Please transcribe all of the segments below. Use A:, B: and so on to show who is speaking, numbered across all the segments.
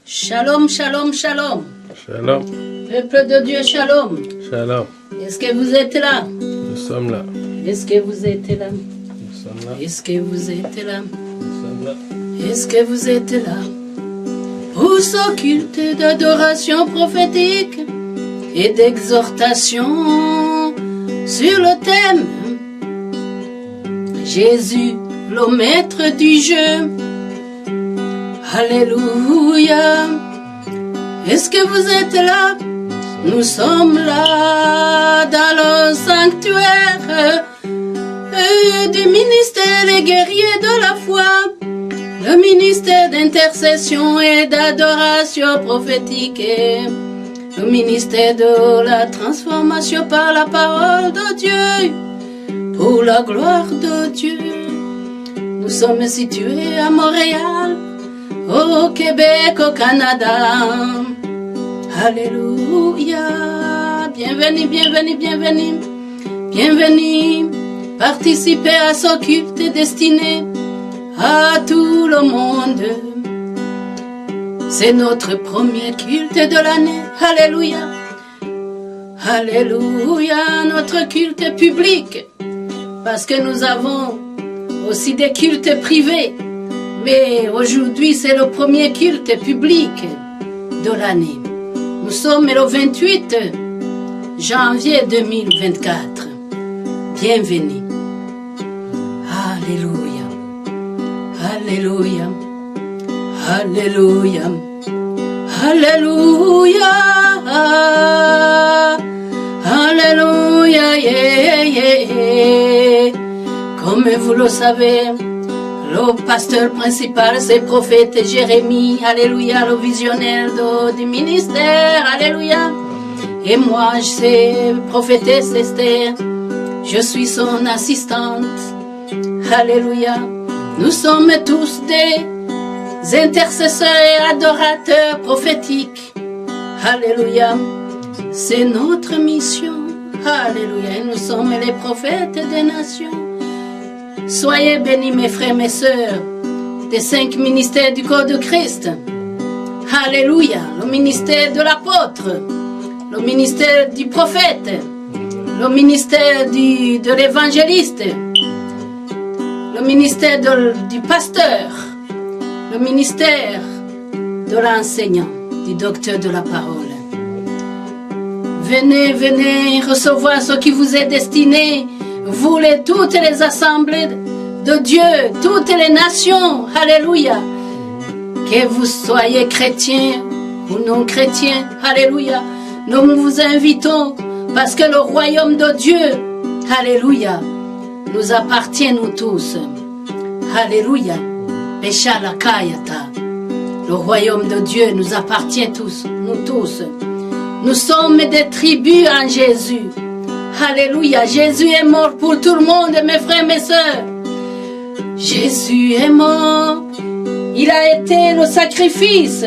A: Shalom, shalom, shalom.
B: Shalom.
A: Peuple de Dieu, shalom.
B: Shalom.
A: Est-ce que vous êtes là?
B: Nous sommes là.
A: Est-ce que vous êtes là?
B: Nous sommes là.
A: Est-ce que vous êtes là?
B: Nous sommes là.
A: Est-ce que vous êtes là? Pour ce culte d'adoration prophétique et d'exhortation sur le thème Jésus, le maître du jeu. Alléluia. Est-ce que vous êtes là? Nous sommes là dans le sanctuaire du ministère des guerriers de la foi, le ministère d'intercession et d'adoration prophétique et le ministère de la transformation par la parole de Dieu, pour la gloire de Dieu. Nous sommes situés à Montréal, au Québec, au Canada. Alléluia. Bienvenue, bienvenue, bienvenue. Bienvenue. Participez à ce culte destiné à tout le monde. C'est notre premier culte de l'année. Alléluia. Alléluia. Notre culte public. Parce que nous avons aussi des cultes privés. Mais aujourd'hui, c'est le premier culte public de l'année. Nous sommes le 28 janvier 2024. Bienvenue. Alléluia. Alléluia. Alléluia. Alléluia. Alléluia. Yeah, yeah, yeah. Comme vous le savez, le pasteur principal, c'est le prophète Jérémie, alléluia, le visionnaire du ministère, alléluia. Et moi, c'est prophétesse Esther, je suis son assistante, alléluia. Nous sommes tous des intercesseurs et adorateurs prophétiques, alléluia. C'est notre mission, alléluia. Et nous sommes les prophètes des nations. Soyez bénis mes frères, mes sœurs, des 5 ministères du corps de Christ. Alléluia. Le ministère de l'apôtre, le ministère du prophète, le ministère de l'évangéliste, le ministère du pasteur, le ministère de l'enseignant, du docteur de la parole. Venez, venez recevoir ce qui vous est destiné. Vous, toutes les assemblées de Dieu, toutes les nations, alléluia. Que vous soyez chrétiens ou non chrétiens, alléluia. Nous vous invitons parce que le royaume de Dieu, alléluia, nous appartient nous tous. Alléluia. Peshalakayata. Le royaume de Dieu nous appartient tous, nous tous. Nous sommes des tribus en Jésus. Alléluia, Jésus est mort pour tout le monde, mes frères, mes sœurs. Jésus est mort. Il a été le sacrifice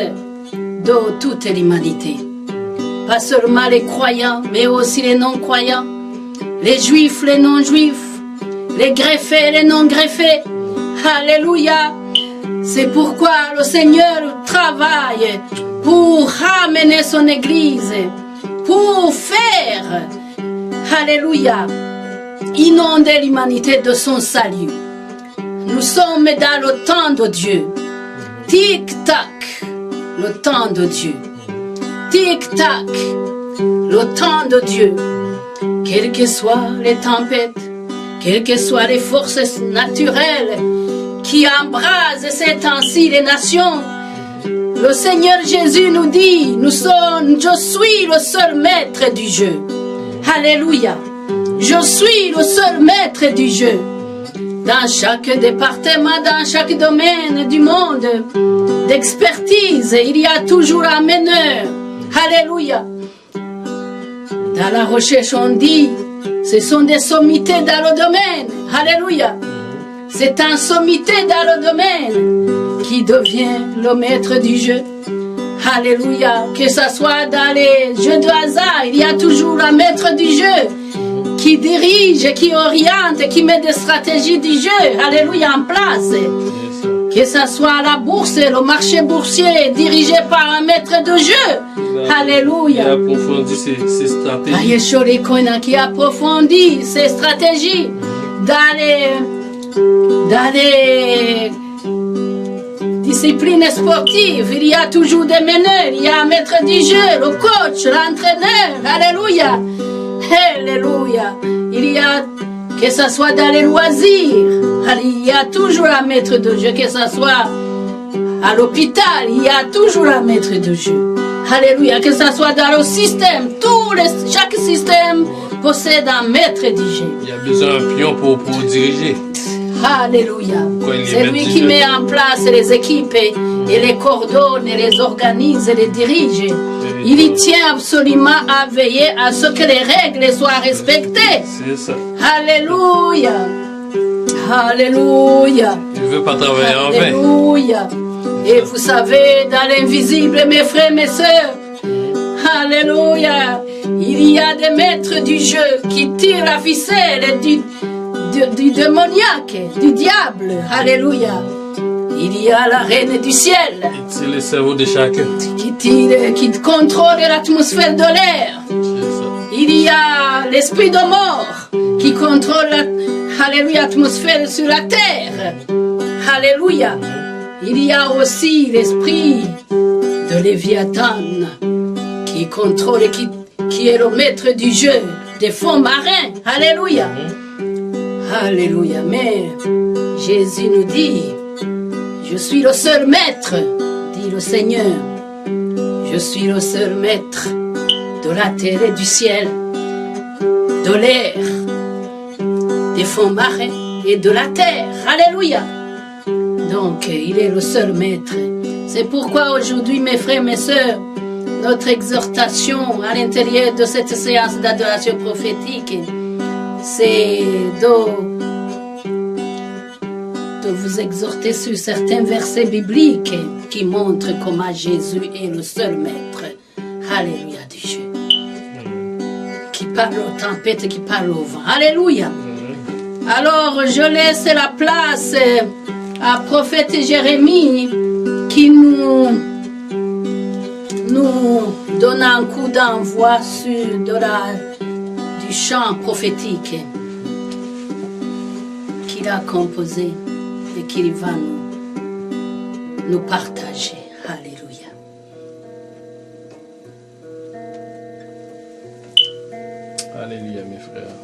A: de toute l'humanité. Pas seulement les croyants, mais aussi les non-croyants. Les juifs, les non-juifs. Les greffés, les non-greffés. Alléluia. C'est pourquoi le Seigneur travaille pour ramener son Église, pour faire... Alléluia. Inonder l'humanité de son salut. Nous sommes dans le temps de Dieu. Tic-tac. Le temps de Dieu. Tic-tac. Le temps de Dieu. Quelles que soient les tempêtes, quelles que soient les forces naturelles qui embrasent ces temps-ci les nations, le Seigneur Jésus nous dit, je suis le seul maître du jeu. Alléluia. Je suis le seul maître du jeu. Dans chaque département, dans chaque domaine du monde d'expertise, il y a toujours un meneur. Alléluia. Dans la recherche, on dit, ce sont des sommités dans le domaine. Alléluia. C'est un sommité dans le domaine qui devient le maître du jeu. Alléluia. Que ce soit dans les jeux de hasard, il y a toujours un maître du jeu qui dirige, qui oriente, qui met des stratégies du jeu. Alléluia, en place. Que ce soit la bourse, le marché boursier dirigé par un maître de jeu. Alléluia.
B: Qui approfondit ses stratégies.
A: Yeshua Koina qui approfondit ses stratégies dans les disciplines sportives. Il y a toujours des meneurs, il y a un maître du jeu, le coach, l'entraîneur. Alléluia. Alléluia. Il y a, que ce soit dans les loisirs, il y a toujours un maître de jeu, que ce soit à l'hôpital, il y a toujours un maître de jeu. Alléluia, que ce soit dans le système, chaque système possède un maître du jeu.
B: Il y a besoin d'un pion pour diriger.
A: Alléluia. C'est lui qui met en place les équipes et les coordonne, et les organise et les dirige. Il y tient absolument à veiller à ce que les règles soient respectées.
B: C'est ça.
A: Alléluia. Alléluia.
B: Il ne veut pas travailler en vain.
A: Alléluia. Et vous savez, dans l'invisible, mes frères, mes sœurs, alléluia, il y a des maîtres du jeu qui tirent la ficelle du démoniaque, du diable. Alléluia. Il y a la reine du ciel.
B: C'est le cerveau de chacun.
A: Qui contrôle l'atmosphère de l'air. Il y a l'esprit de mort qui contrôle l'atmosphère sur la terre. Alléluia. Il y a aussi l'esprit de Léviathan qui contrôle et qui est le maître du jeu des fonds marins. Alléluia. Alléluia. Mais Jésus nous dit, je suis le seul maître, dit le Seigneur. Je suis le seul maître de la terre et du ciel, de l'air, des fonds marins et de la terre. Alléluia. Donc, il est le seul maître. C'est pourquoi aujourd'hui, mes frères, mes sœurs, notre exhortation à l'intérieur de cette séance d'adoration prophétique, c'est de vous exhorter sur certains versets bibliques qui montrent comment Jésus est le seul maître. Alléluia du Dieu. Qui parle aux tempêtes, qui parle au vent. Alléluia. Alors, je laisse la place à prophète Jérémie qui nous donne un coup d'envoi sur du chant prophétique qu'il a composé et qu'il va nous partager. Alléluia.
B: Alléluia, mes frères.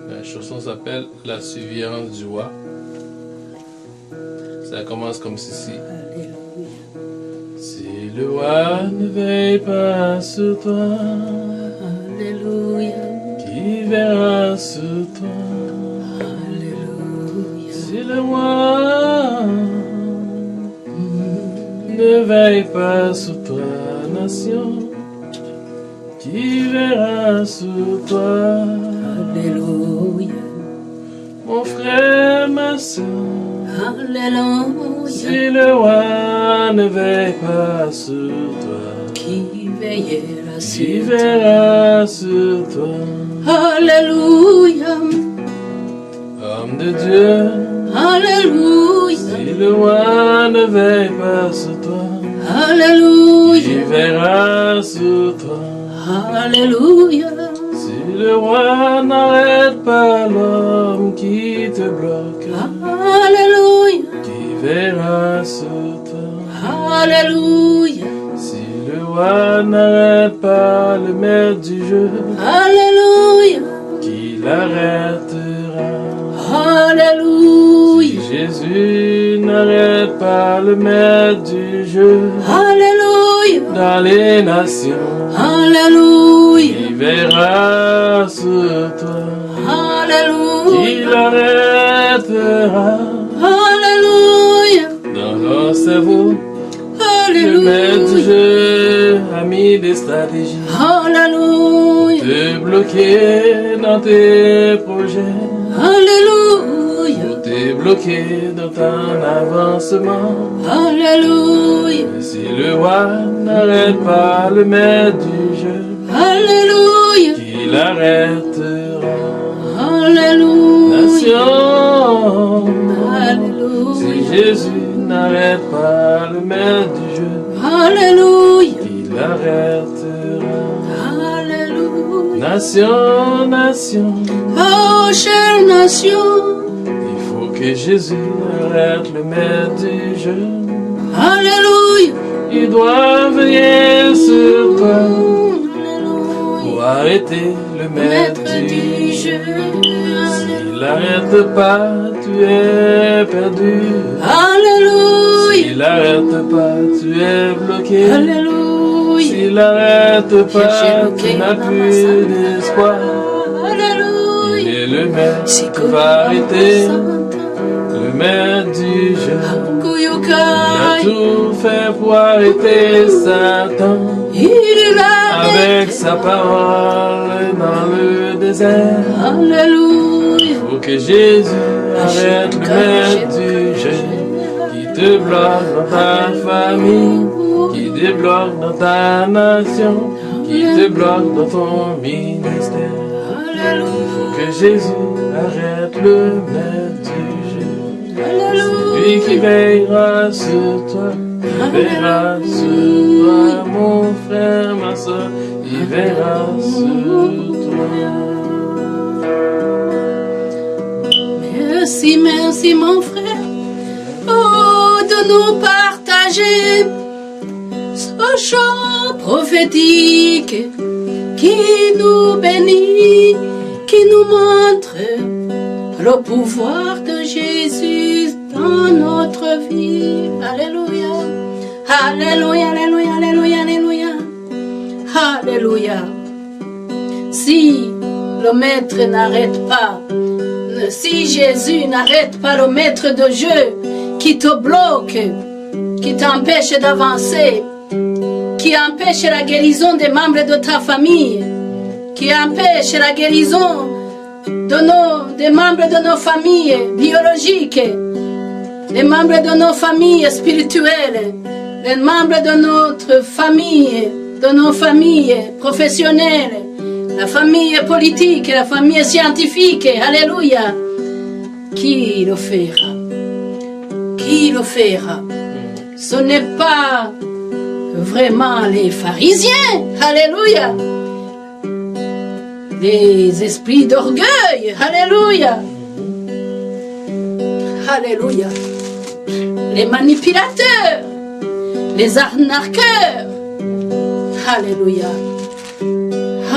B: La chanson s'appelle La surveillance du roi. Ça commence comme ceci.
A: Alléluia.
B: Si le roi ne veille pas sur toi,
A: Alléluia.
B: qui verra sur toi?
A: Alléluia.
B: Si le roi ne veille pas sur toi, nation, qui verra sur toi?
A: Alléluia.
B: Mon frère, ma soeur,
A: Alléluia.
B: si le roi ne veille pas sur toi,
A: Qui veillera
B: qui
A: sur toi?
B: verra sur toi?
A: Alléluia.
B: Homme de Dieu,
A: Alléluia.
B: si le roi ne veille pas sur toi, qui
A: Alléluia.
B: verra sur toi?
A: Alléluia.
B: Si le roi n'arrête pas l'homme qui te bloque,
A: Alléluia.
B: qui verra sur toi?
A: Alléluia.
B: Si le roi n'arrête pas le maître du jeu,
A: Alléluia.
B: qui l'arrêtera?
A: Alléluia.
B: Si Jésus n'arrête pas le maître du jeu,
A: Alléluia.
B: dans les nations,
A: Alléluia.
B: qui verra sur toi?
A: Alléluia.
B: Qui l'arrêtera?
A: Alléluia.
B: Dans leur cerveau, le maître du
A: Alléluia.
B: jeu a mis des stratégies
A: Alléluia.
B: te bloquer dans tes projets,
A: Alléluia.
B: pour te bloquer dans ton avancement.
A: Alléluia.
B: Et si le roi n'arrête pas le maître du jeu,
A: Alléluia.
B: qui l'arrêtera?
A: Alléluia.
B: nations.
A: Alléluia.
B: Si Jésus n'arrête pas le maître du jeu,
A: Alléluia.
B: il arrêtera.
A: Alléluia.
B: Nation, nation,
A: Oh, chère nation.
B: il faut que Jésus arrête le maître du jeu.
A: Alléluia.
B: Il doit veiller sur toi pour arrêter le maître du jeu. S'il n'arrête pas, tu es perdu.
A: Alléluia.
B: S'il n'arrête pas, tu es bloqué.
A: Alléluia.
B: S'il n'arrête pas, tu n'as plus d'espoir.
A: Alléluia.
B: Il est le maître qui va arrêter le maître du jeu. Il a tout fait pour arrêter Satan
A: Il est là
B: avec sa parole dans le désert.
A: Alléluia.
B: Il faut que Jésus arrête le maître du jeu qui te bloque dans ta famille, qui te bloque dans ta nation, qui te bloque dans ton ministère. Il faut que Jésus arrête le maître du jeu. Lui qui veillera sur toi, il veillera sur toi, mon frère, ma soeur, il veillera sur toi.
A: Merci, merci mon frère, oh, de nous partager ce chant prophétique qui nous bénit, qui nous montre le pouvoir de Jésus dans notre vie. Alléluia. Alléluia, alléluia, alléluia, alléluia. Alléluia. Si le maître n'arrête pas, si Jésus n'arrête pas le maître de jeu qui te bloque, qui t'empêche d'avancer, qui empêche la guérison des membres de ta famille, qui empêche la guérison des membres de nos familles biologiques, les membres de nos familles spirituelles, les membres de notre famille, de nos familles professionnelles, la famille politique, la famille scientifique. Alléluia. Qui le fera? Qui le fera? Ce n'est pas vraiment les pharisiens. Alléluia. Les esprits d'orgueil. Alléluia. Alléluia. Les manipulateurs. Les arnaqueurs. Alléluia.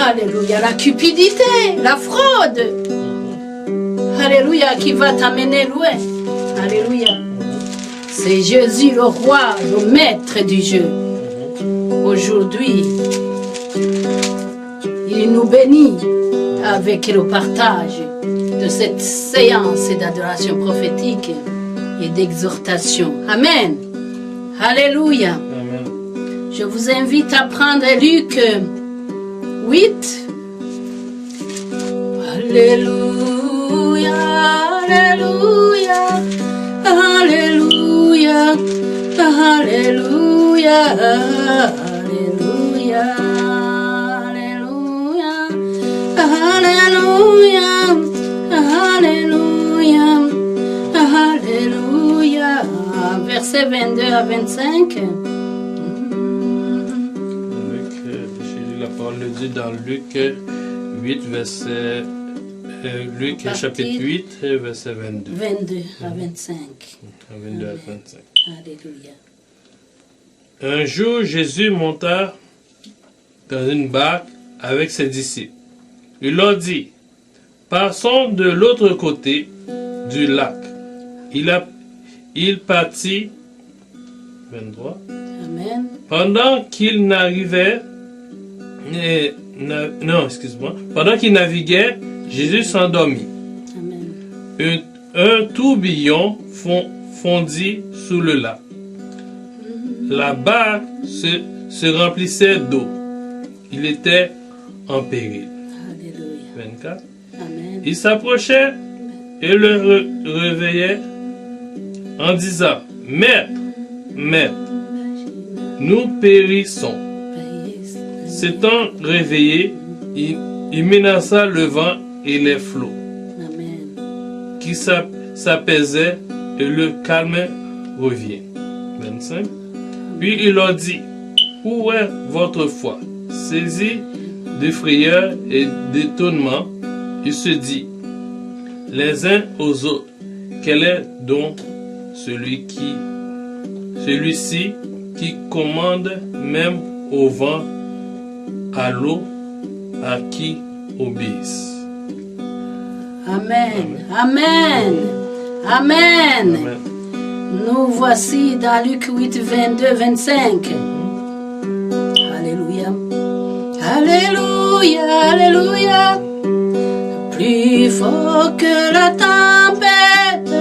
A: Alléluia. La cupidité, la fraude. Alléluia, qui va t'amener loin. Alléluia. C'est Jésus le roi, le maître du jeu. Aujourd'hui, il nous bénit avec le partage de cette séance d'adoration prophétique et d'exhortation. Amen. Alléluia.
B: Amen.
A: Je vous invite à prendre Luc 8. Alléluia, alléluia, alléluia, alléluia, alléluia, alléluia, alléluia, alléluia, verset 22 à 25.
B: La parole le dit dans Luc 8, verset... Luc chapitre 8, verset 22.
A: 22 à 25.
B: 22 à 25.
A: Alléluia.
B: Un jour, Jésus monta dans une barque avec ses disciples. Il leur dit, passons de l'autre côté du lac. Il partit, 23,
A: Amen.
B: pendant qu'il n'arrivait, pendant qu'il naviguait, Jésus s'endormit.
A: Amen.
B: Un tourbillon fondit sous le lac. La barque se remplissait d'eau. Il était en péril.
A: Alléluia.
B: 24.
A: Amen.
B: Il s'approchait et le réveillait en disant, Maître, Maître, nous périssons. S'étant réveillé, il menaça le vent et les flots
A: Amen.
B: qui s'apaisait et le calme revient. 25. Puis il leur dit, où est votre foi? Saisi de frayeur et d'étonnement, il se dit, les uns aux autres, quel est donc celui-ci qui commande même au vent, à l'eau, à qui obéissent.
A: Amen. Amen. Amen.
B: Amen.
A: Nous voici dans Luc 8, 22, 25. Alléluia. Alléluia. Alléluia. Plus fort que la tempête.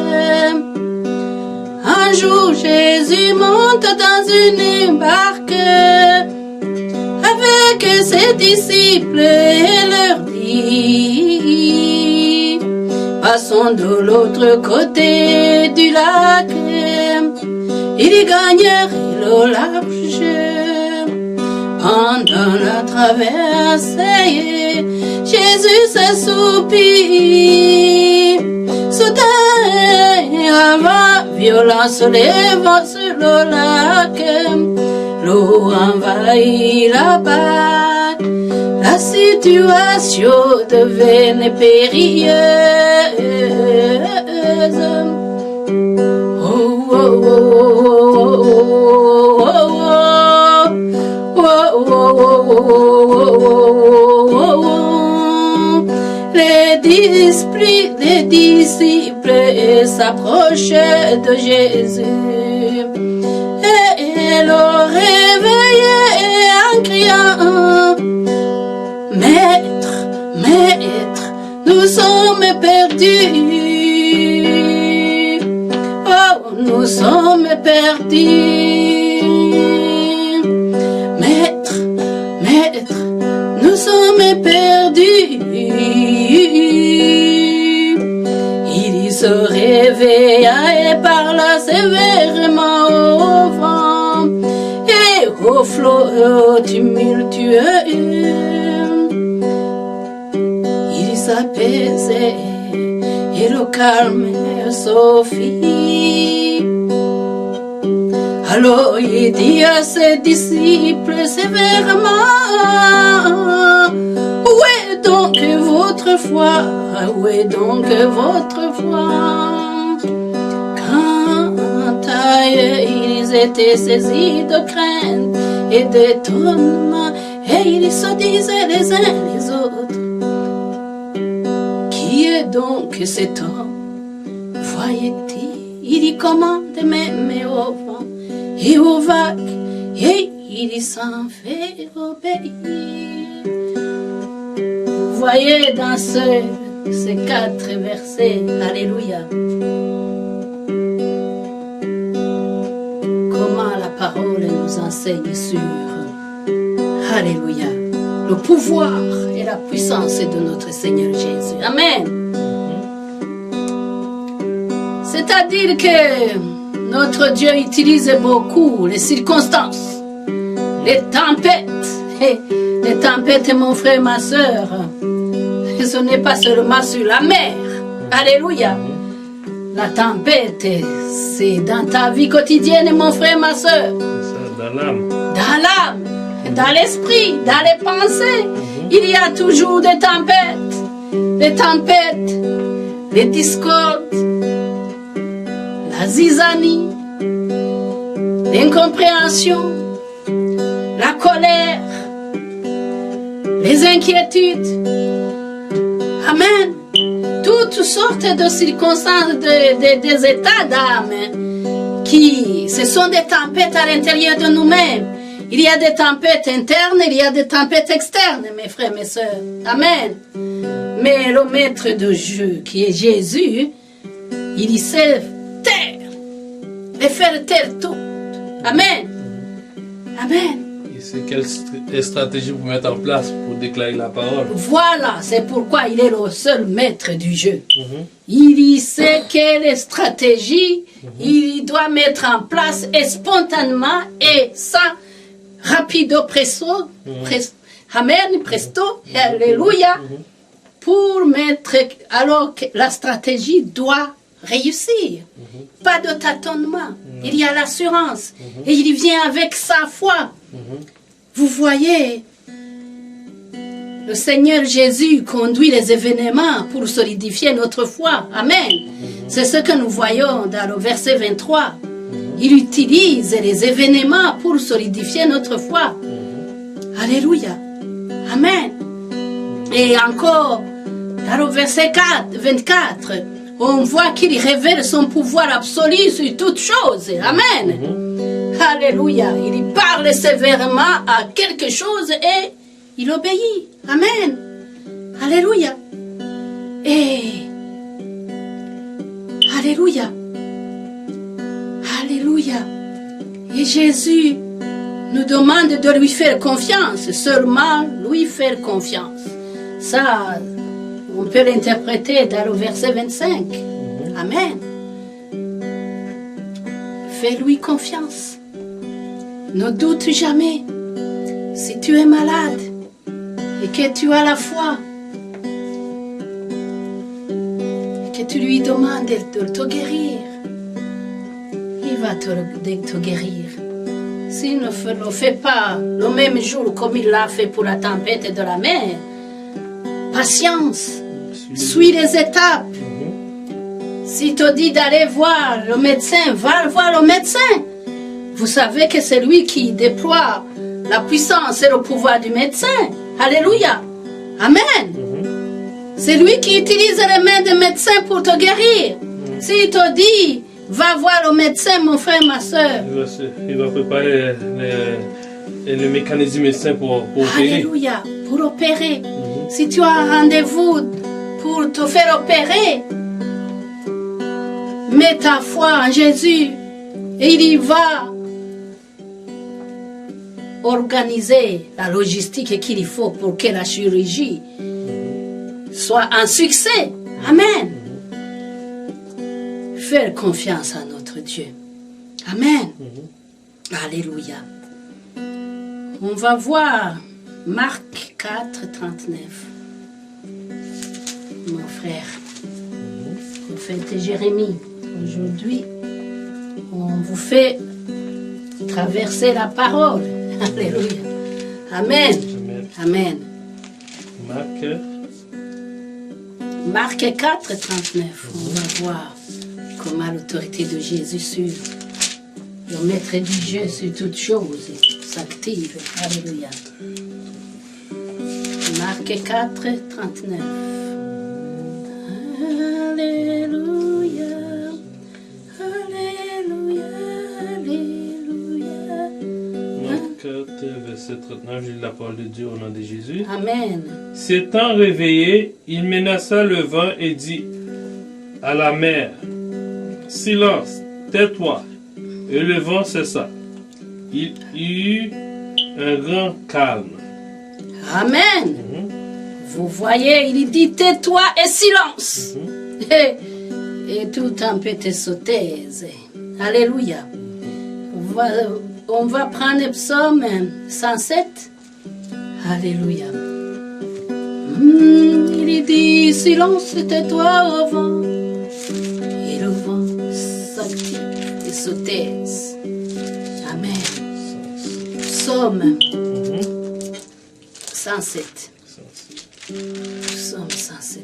A: Un jour, Jésus monte dans une barque avec ses disciples et leur dit, passons de l'autre côté du lac. Ils gagnèrent le large. Pendant la traversée, Jésus s'assoupit. Soudain, un vent violent se lève sur le lac. L'eau envahit la barque. La situation devenait périlleuse. Oh, oh, oh, oh, oh, oh. Les disciples s'approchaient de Jésus et le réveillaient en criant, Maître, Maître, nous sommes perdus. Oh, nous sommes perdus. Maître, Maître, nous sommes perdus. Il se réveilla et parla sévèrement au vent et au flot tumultueux. Il s'apaisait et le calme s'offrit. Alors il dit à ses disciples sévèrement, où est donc votre foi? Où est donc votre foi? Quant à eux, ils étaient saisis de crainte et d'étonnement, et ils se disaient les uns les autres, qui est donc cet homme? Voyez-t-il, il y commande même au vent et aux vagues, et il s'en fait obéir. Vous voyez dans ces 4 versets, alléluia, comment la parole nous enseigne sur, alléluia, le pouvoir et la puissance de notre Seigneur Jésus. Amen. C'est-à-dire que notre Dieu utilise beaucoup les circonstances, les tempêtes. Les tempêtes, mon frère, ma soeur, ce n'est pas seulement sur la mer. Alléluia. La tempête, c'est dans ta vie quotidienne, mon frère, ma soeur.
B: Dans l'âme.
A: Dans l'âme, dans l'esprit, dans les pensées. Il y a toujours des tempêtes. Les tempêtes, les discordes, la zizanie, l'incompréhension, la colère, les inquiétudes. Amen. Toutes sortes de circonstances, des états d'âme ce sont des tempêtes à l'intérieur de nous-mêmes. Il y a des tempêtes internes, il y a des tempêtes externes, mes frères, mes sœurs. Amen. Mais le maître de jeu, qui est Jésus, il sait taire, et faire taire tout. Amen. Amen.
B: Il sait quelle stratégie vous mettre en place pour déclarer la parole.
A: Voilà, c'est pourquoi il est le seul maître du jeu. Il sait quelle stratégie il doit mettre en place et spontanément et sans rapido presto, amen, presto, alléluia, pour mettre, alors que la stratégie doit réussir. Pas de tâtonnement. Il y a l'assurance. Et il vient avec sa foi. Vous voyez, le Seigneur Jésus conduit les événements pour solidifier notre foi. Amen. C'est ce que nous voyons dans le verset 23. Il utilise les événements pour solidifier notre foi. Alléluia. Amen. Et encore, dans le verset 24, on voit qu'il révèle son pouvoir absolu sur toutes choses. Amen. Alléluia. Il parle sévèrement à quelque chose et il obéit. Amen. Alléluia. Et Alléluia. Alléluia. Et Jésus nous demande de lui faire confiance, seulement lui faire confiance. Ça, on peut l'interpréter dans le verset 25. Amen. Fais-lui confiance. Ne doute jamais. Si tu es malade et que tu as la foi, et que tu lui demandes de te guérir, il va te guérir. S'il ne le fait pas le même jour comme il l'a fait pour la tempête de la mer, patience, suis les étapes. S'il te dit d'aller voir le médecin, va voir le médecin. Vous savez que c'est lui qui déploie la puissance et le pouvoir du médecin. Alléluia. Amen. C'est lui qui utilise les mains des médecins pour te guérir. S'il te dit, va voir le médecin, mon frère, ma soeur.
B: Il va préparer le mécanisme médecin pour opérer.
A: Alléluia. Pour opérer. Si tu as un rendez-vous pour te faire opérer, mets ta foi en Jésus et il y va organiser la logistique qu'il faut pour que la chirurgie soit un succès. Amen. Faire confiance à notre Dieu. Amen. Alléluia. On va voir Marc 4, 39. Mon frère, prophète Jérémie, aujourd'hui, on vous fait traverser la parole. Alléluia. Amen. Amen. Marc 4, 39. On va voir comment l'autorité de Jésus sur le maître du jeu sur toutes choses s'active. Alléluia. Marc 4, 39. Alléluia. Alléluia. Alléluia.
B: Marc 4, verset 39, je lis la parole de Dieu au nom de Jésus.
A: Amen.
B: S'étant réveillé, il menaça le vent et dit à la mer, silence, tais-toi. Et le vent cessa. Il y eut un grand calme.
A: Amen. Vous voyez, il dit tais-toi et silence. Et tout tempête se taise. Alléluia. On va prendre le psaume 107. Alléluia. Il dit silence, tais-toi au vent. Et le vent s'active et se taise. Amen. Psaume 107. Psaume 107.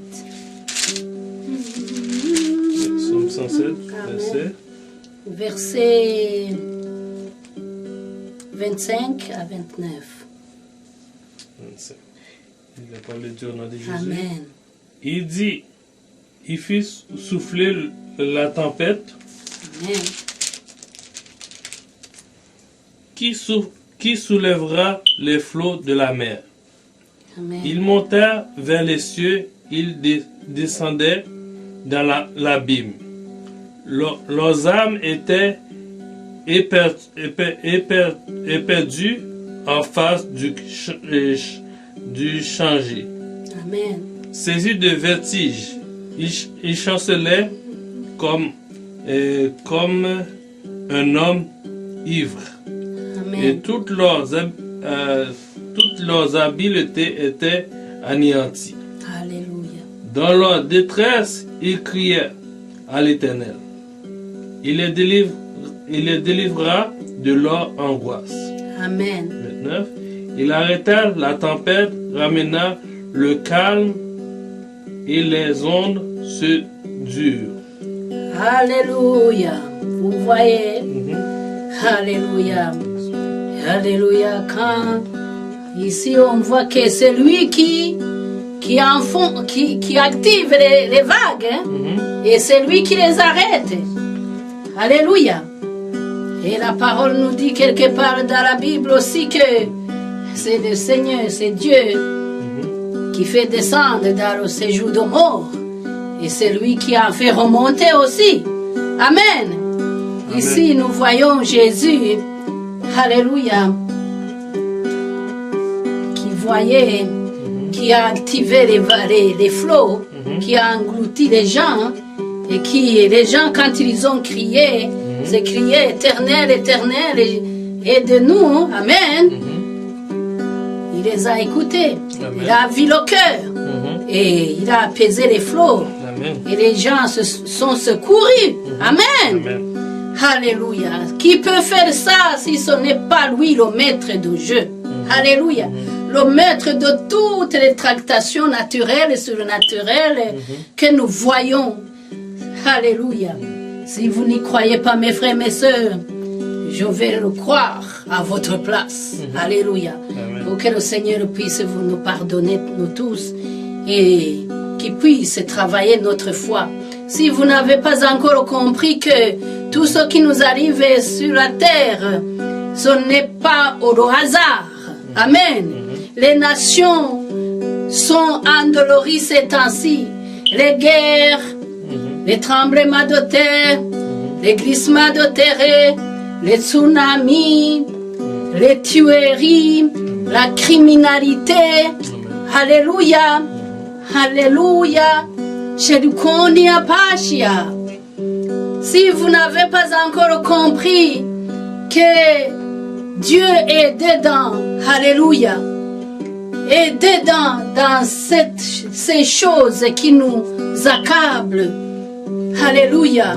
B: Psaume 107,
A: verset 25 à 29.
B: 25. La parole de Dieu au nom de Jésus.
A: Amen.
B: Il dit, il fit souffler la tempête.
A: Amen.
B: Qui soulèvera les flots de la mer?
A: Amen.
B: Il monta vers les cieux, il descendait dans l'abîme. Leurs âmes étaient éperdues en face du changé.
A: Amen.
B: Saisi de vertige, ils chancelaient comme un homme ivre.
A: Amen.
B: Et toutes leurs habiletés étaient anéanties.
A: Alléluia.
B: Dans leur détresse, ils criaient à l'Éternel. Il les délivrera de leur angoisse.
A: Amen.
B: 29. Il arrêta la tempête, ramena le calme et les ondes se durent.
A: Alléluia. Vous voyez? Alléluia. Alléluia. Quand ici on voit que c'est lui qui active les vagues, hein? Et c'est lui qui les arrête. Alléluia. Et la parole nous dit quelque part dans la Bible aussi que c'est le Seigneur, c'est Dieu qui fait descendre dans le séjour de mort. Et c'est lui qui a fait remonter aussi. Amen. Ici, nous voyons Jésus, alléluia, qui voyait, qui a activé les flots, qui a englouti les gens, et qui, les gens, quand ils ont crié, c'est crié éternel, éternel, aide-nous, amen. Il les a écoutés, il a vu le cœur, et il a apaisé les flots, et les gens se sont secourus, amen. Alléluia. Qui peut faire ça si ce n'est pas lui le maître de jeu? Alléluia. Le maître de toutes les tractations naturelles et surnaturelles que nous voyons. Alléluia. Si vous n'y croyez pas, mes frères, mes sœurs, je vais le croire à votre place. Alléluia. Pour que le Seigneur puisse nous pardonner, nous tous, et qu'il puisse travailler notre foi. Si vous n'avez pas encore compris que tout ce qui nous arrive sur la terre, ce n'est pas au hasard. Amen. Les nations sont endolories ces temps-ci. Les guerres, les tremblements de terre, les glissements de terre, les tsunamis, les tueries, la criminalité. Alléluia. Alléluia. Si vous n'avez pas encore compris que Dieu est dedans, alléluia, est dedans dans ces choses qui nous accablent, alléluia,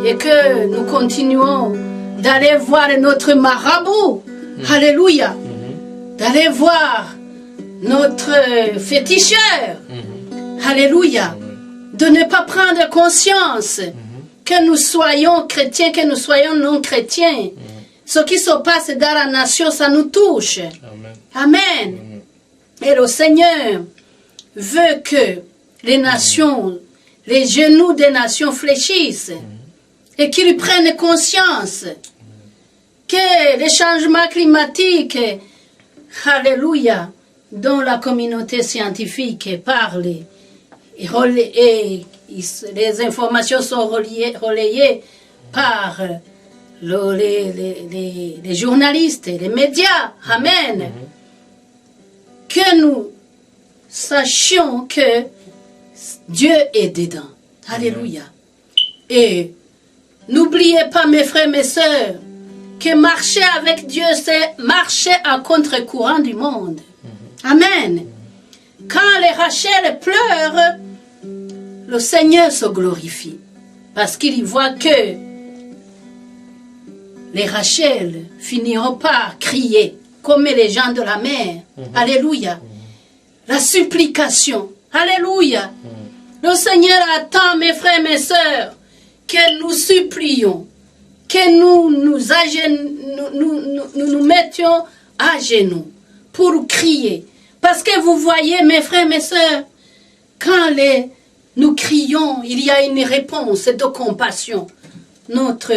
A: et que nous continuons d'aller voir notre marabout, alléluia, d'aller voir notre féticheur, alléluia, de ne pas prendre conscience que nous soyons chrétiens, que nous soyons non chrétiens. Ce qui se passe dans la nation, ça nous touche. Amen. Et le Seigneur veut que les nations, les genoux des nations fléchissent et qu'ils prennent conscience que les changements climatiques, alléluia, dont la communauté scientifique parle, et les informations sont relayées par les journalistes, les médias. Amen. Que nous sachions que Dieu est dedans. Alléluia. Et n'oubliez pas, mes frères, mes sœurs, que marcher avec Dieu, c'est marcher à contre-courant du monde. Amen. Quand les Rachel pleurent, le Seigneur se glorifie. Parce qu'il y voit que les Rachel finiront par crier comme les gens de la mer. Alléluia. La supplication. Alléluia. Le Seigneur attend, mes frères, mes sœurs, que nous supplions, que nous mettions à genoux pour crier. Parce que vous voyez, mes frères, mes sœurs, quand nous crions, il y a une réponse de compassion. Notre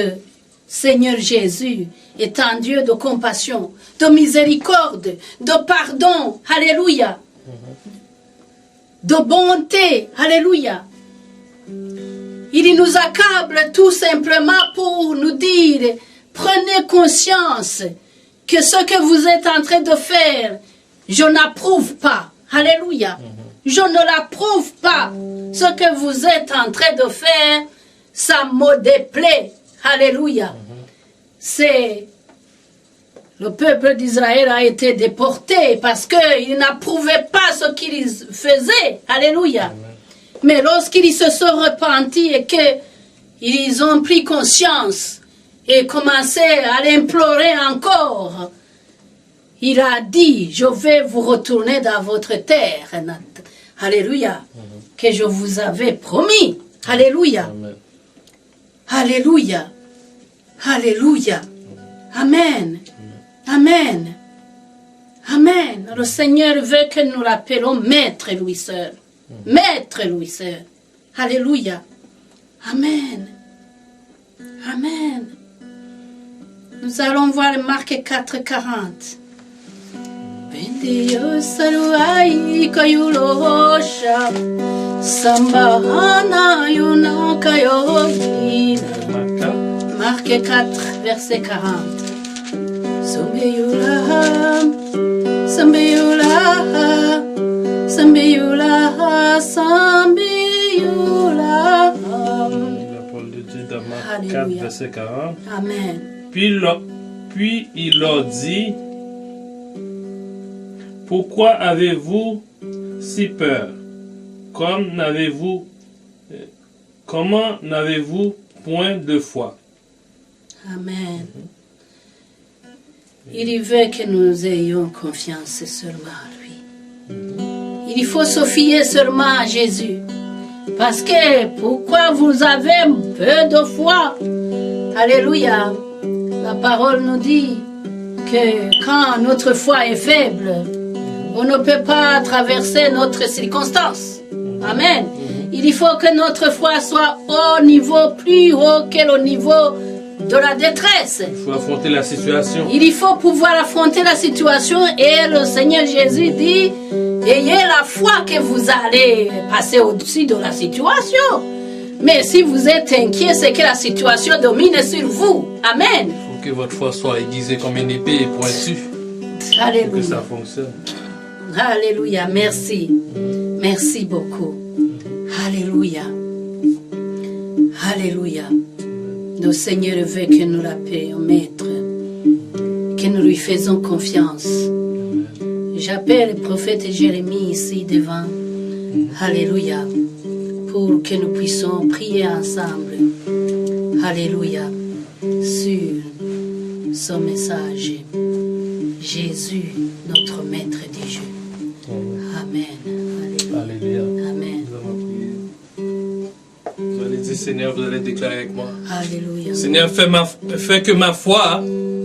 A: Seigneur Jésus est un Dieu de compassion, de miséricorde, de pardon, alléluia, de bonté, alléluia. Il nous accable tout simplement pour nous dire, prenez conscience que ce que vous êtes en train de faire, je n'approuve pas. Alléluia. Je ne l'approuve pas. Ce que vous êtes en train de faire, ça me déplaît. Alléluia. C'est le peuple d'Israël a été déporté parce qu'il n'approuvait pas ce qu'ils faisaient. Alléluia. Mais lorsqu'ils se sont repentis et qu'ils ont pris conscience et commencé à l'implorer encore, il a dit, je vais vous retourner dans votre terre. Alléluia. Que je vous avais promis. Alléluia.
B: Amen.
A: Alléluia. Alléluia. Amen. Amen. Amen. Le Seigneur veut que nous l'appelons Maître Louis Sœur. Maître Louis Sœur. Alléluia. Amen. Amen. Nous allons voir Marc 4:40. Bendio saluai kayulosha sambahana yuna kayoina. Marc 4, verset 40. Sambeyula, sambeyula, sambeyula, sambeyula.
B: La parole de Dieu dans Marc 4, verset 40.
A: Amen.
B: Puis il leur dit, pourquoi avez-vous si peur? Comment n'avez-vous point de foi?
A: Amen. Il veut que nous ayons confiance seulement à lui. Il faut se fier seulement à Jésus. Parce que pourquoi vous avez peu de foi? Alléluia. La parole nous dit que quand notre foi est faible, on ne peut pas traverser notre circonstance. Amen. Il faut que notre foi soit au niveau plus haut que le niveau de la détresse.
B: Il faut affronter la situation.
A: Il faut pouvoir affronter la situation et le Seigneur Jésus dit, ayez la foi que vous allez passer au-dessus de la situation. Mais si vous êtes inquiet, c'est que la situation domine sur vous. Amen.
B: Il faut que votre foi soit aiguisée comme une épée et pointue.
A: Alléluia.
B: Pour que ça fonctionne.
A: Alléluia. Merci. Merci beaucoup. Alléluia. Alléluia. Le Seigneur veut que nous l'appelions Maître, que nous lui faisons confiance. J'appelle le prophète Jérémie ici devant. Alléluia. Pour que nous puissions prier ensemble. Alléluia. Sur son message. Jésus, notre Maître des jeux. Amen.
B: Alléluia.
A: Amen.
B: Nous allons prier. Vous allez dire, Seigneur, vous allez déclarer avec moi.
A: Alléluia.
B: Seigneur, fais que ma foi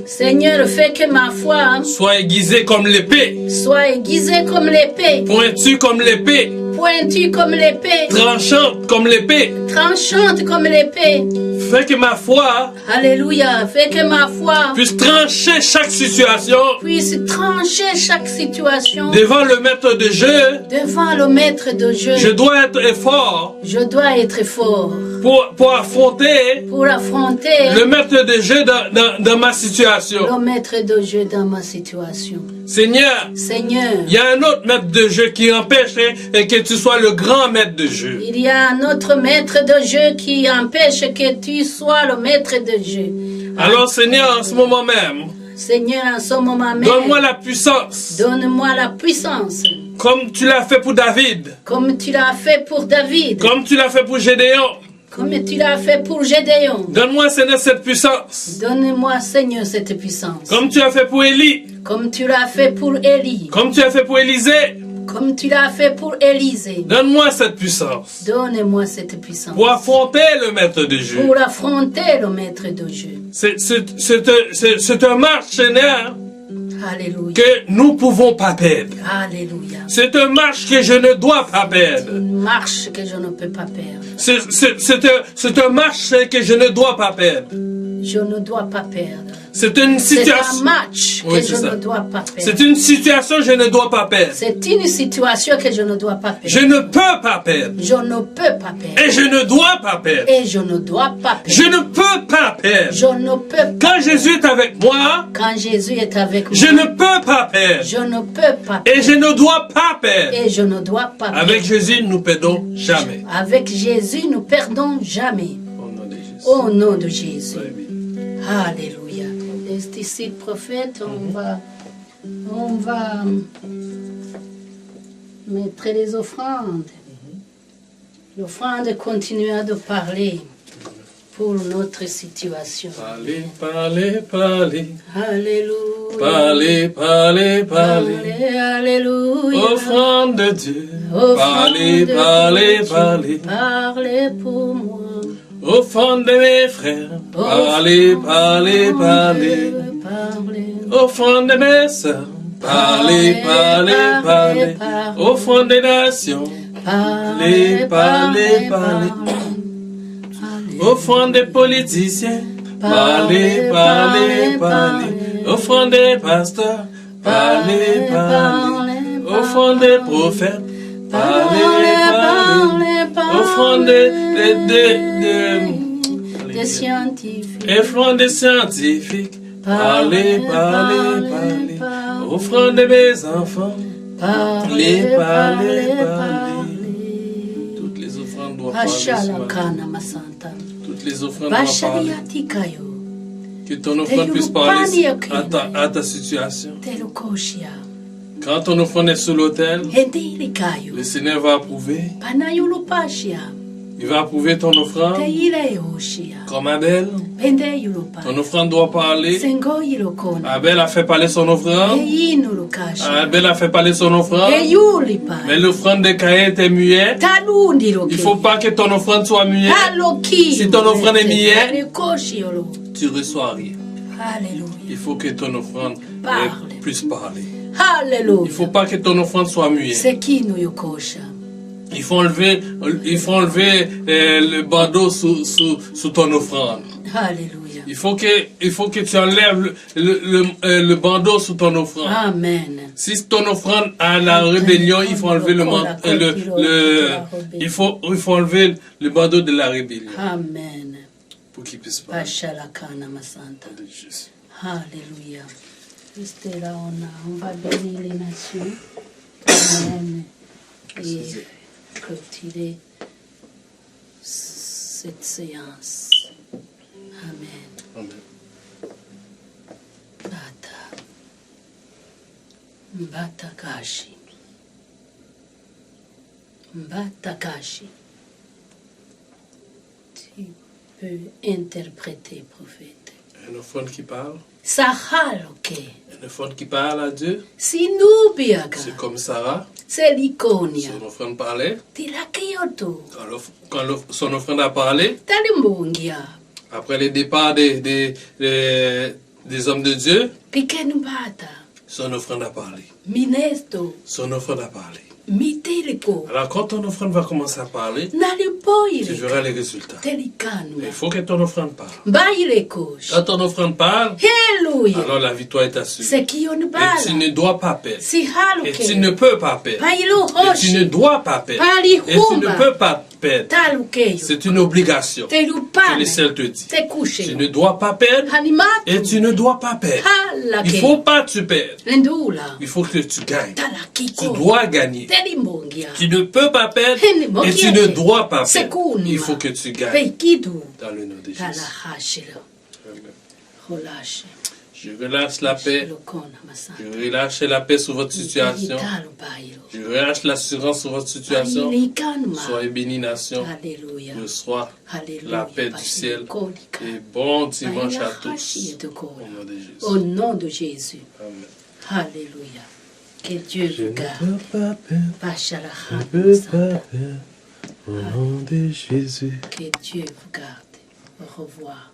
A: Seigneur, fais que ma foi
B: soit aiguisée comme l'épée,
A: soit aiguisée comme l'épée,
B: pointue comme l'épée,
A: pointue comme l'épée,
B: tranchante comme l'épée.
A: tranchante comme l'épée.
B: Fais que ma foi
A: Alléluia. Fais que ma foi
B: puisse trancher chaque situation
A: puisse trancher chaque situation
B: devant le maître de jeu.
A: devant le maître de jeu.
B: Je dois être fort
A: Je dois être fort
B: pour affronter
A: pour affronter
B: le maître de jeu dans ma situation.
A: le maître de jeu dans ma situation.
B: Seigneur,
A: Seigneur,
B: il y a un autre maître de jeu qui empêche que tu sois le grand maître de jeu.
A: il y a un autre maître de jeu qui empêche que tu sois le maître de jeu.
B: Alors Seigneur, en ce moment même,
A: Seigneur, en ce moment même,
B: donne-moi la puissance,
A: donne-moi la puissance,
B: comme tu l'as fait pour David,
A: comme tu l'as fait pour David,
B: comme tu l'as fait pour Gédéon.
A: comme tu l'as fait pour Gédéon.
B: Donne-moi, Seigneur, cette puissance,
A: Donne-moi, Seigneur, cette puissance,
B: comme tu as fait pour Élie,
A: comme tu l'as fait pour Élie,
B: comme tu as fait pour Élisée.
A: comme tu l'as fait pour Élisée.
B: Donne-moi cette puissance
A: Donne-moi cette puissance
B: pour affronter le maître de jeu.
A: pour affronter le maître de jeu.
B: C'est un match, Seigneur,
A: Alléluia.
B: que nous ne pouvons pas perdre.
A: Alléluia.
B: C'est un match que je ne dois pas perdre.
A: Une marche que je ne peux pas perdre.
B: C'est un match que je ne dois pas perdre.
A: Je ne dois pas perdre.
B: C'est une
A: C'est un
B: situation.
A: match que
B: Oui,
A: je
B: c'est ça.
A: ne dois pas perdre.
B: C'est une situation que je ne dois pas perdre.
A: C'est une situation que je ne dois pas perdre.
B: Je ne peux pas perdre.
A: Je ne peux pas perdre.
B: Et je ne dois pas perdre.
A: Et je ne dois pas perdre.
B: Je ne peux pas perdre.
A: Je ne peux pas.
B: Quand Jésus est avec moi,
A: Quand Jésus est avec moi,
B: je ne peux pas perdre.
A: je ne peux pas
B: Et je ne dois pas perdre.
A: Et je ne dois pas perdre.
B: Avec Jésus, nous ne perdons jamais.
A: Avec Jésus, nous perdons jamais.
B: Au nom de Jésus.
A: Au nom de Jésus.
B: Oui.
A: Alléluia. C'est ici, prophète, on va mettre les offrandes. L'offrande continuera de parler pour notre situation.
B: Parlez, parlez, parlez.
A: Alléluia.
B: Parlez, parlez, parlez.
A: Parlez, alléluia.
B: Offrande de Dieu.
A: Offrande
B: Parlez,
A: de
B: parlez,
A: Dieu.
B: parlez.
A: Parlez pour moi.
B: Offrande de mes frères. Parlez, parlez, parlez.
A: Parlez.
B: Offrande de mes sœurs. Parlez, parlez, parlez. Offrande des nations. Parlez, parlez, parlez. Offrande des politiciens. Parlez, parlez, parlez. Offrande des pasteurs. Parlez, parlez. Offrande des prophètes. Parlez, parlez. Offrande
A: des scientifiques.
B: Offrande des scientifiques. Parlez, parlez, parlez. Offrande de mes enfants. Parlez, parlez, parlez. Toutes les offrandes doivent parler ce matin. Toutes les offrandes doivent parler. Que ton offrande puisse parler à ta situation. Quand ton offrande est sur l'autel, le Seigneur va approuver. Il va approuver ton offrande. Comme Abel, ton offrande doit parler. Abel a fait parler son offrande. Abel a fait parler son offrande. Mais l'offrande de Caïn était muette. Il ne faut pas que ton offrande soit muette. Si ton offrande est muette, tu ne reçois rien. Il faut que ton offrande puisse parler. Il ne faut pas que ton offrande soit muette. Il faut enlever le bandeau sous ton offrande.
A: Alléluia.
B: Il faut que tu enlèves le bandeau sous ton offrande.
A: Amen.
B: Si ton offrande a la rébellion, il faut enlever il faut enlever le bandeau de la rébellion.
A: Amen.
B: Pour qu'il puisse parler.
A: Alléluia. Restez là, on va bénir les nations. Amen. Et clôturer cette séance. Amen.
B: Amen.
A: Mbatakashi. Mbatakashi. Tu peux interpréter, prophète.
B: Une offrande qui parle.
A: Sahaloke.
B: Une offrande qui parle à Dieu.
A: Sinubiaga.
B: C'est comme Sarah.
A: C'est l'iconia.
B: Son offrande parlait.
A: Tilakioto.
B: Quand son offrande a parlé.
A: Talimbungia.
B: Après le départ des hommes de Dieu.
A: Pikenubata.
B: Son offrande a parlé.
A: Minesto.
B: Son offrande a parlé.
A: Mitiliko.
B: Alors quand ton offrande va commencer à parler, tu verras les résultats. Il faut que ton offrande parle. Quand ton offrande parle, alors la victoire est assurée. Et tu ne dois pas perdre. Et tu ne peux pas perdre. Et tu ne dois pas perdre. Et tu ne peux pas perdre. C'est une obligation que le ciel te dit. Tu ne dois pas perdre et tu ne dois pas perdre. Il ne faut pas que tu perdes. Il faut que tu gagnes. Tu dois gagner. Tu ne peux pas perdre et tu ne dois pas perdre. Il faut que tu gagnes. Dans le nom de Jésus. Je relâche la paix. Je relâche la paix sur votre situation. Je relâche l'assurance sur votre situation. Soyez bénis, nation. Reçois la paix du ciel. Et bon dimanche à tous.
A: Au nom de Jésus.
B: Amen.
A: Alléluia. Que Dieu vous garde.
B: Je ne peux pas perdre. Au nom de Jésus.
A: Que Dieu vous garde. Au revoir.